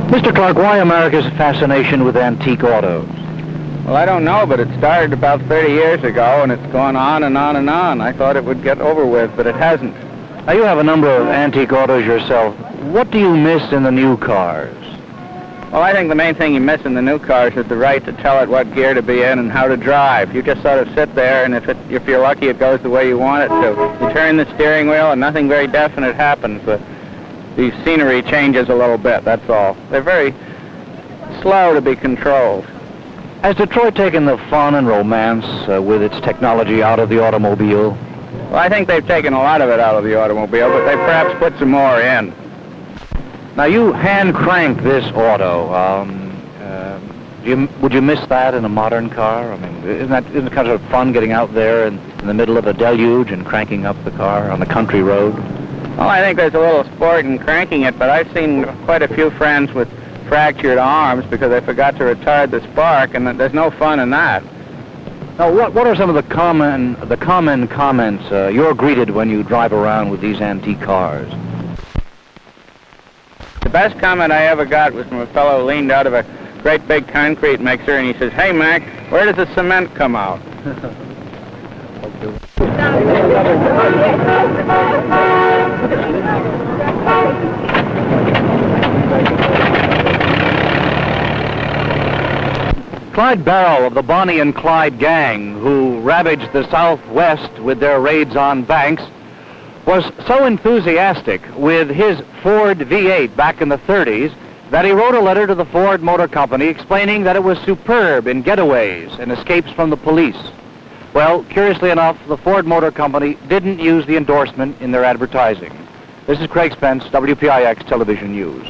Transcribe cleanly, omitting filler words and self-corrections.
Mr. Clark, why America's fascination with antique autos? Well, I don't know, but it started about 30 years ago, and it's gone on and on and on. I thought it would get over with, but it hasn't. Now, you have a number of antique autos yourself. What do you miss in the new cars? Well, I think the main thing you miss in the new cars is the right to tell it what gear to be in and how to drive. You just sort of sit there, and if you're lucky, it goes the way you want it to. You turn the steering wheel, and nothing very definite happens. The scenery changes a little bit, that's all. They're very slow to be controlled. Has Detroit taken the fun and romance with its technology out of the automobile? Well, I think they've taken a lot of it out of the automobile, but they perhaps put some more in. Now, you hand crank this auto. Would you miss that in a modern car? I mean, isn't it kind of fun getting out there in the middle of a deluge and cranking up the car on the country road? Well, I think there's a little sport in cranking it, but I've seen quite a few friends with fractured arms because they forgot to retard the spark, and there's no fun in that. Now, what are some of the common comments you're greeted when you drive around with these antique cars? The best comment I ever got was from a fellow who leaned out of a great big concrete mixer, and he says, "Hey, Mac, where does the cement come out?" Clyde Barrow of the Bonnie and Clyde gang, who ravaged the Southwest with their raids on banks, was so enthusiastic with his Ford V8 back in the 30s that he wrote a letter to the Ford Motor Company explaining that it was superb in getaways and escapes from the police. Well, curiously enough, the Ford Motor Company didn't use the endorsement in their advertising. This is Craig Spence, WPIX Television News.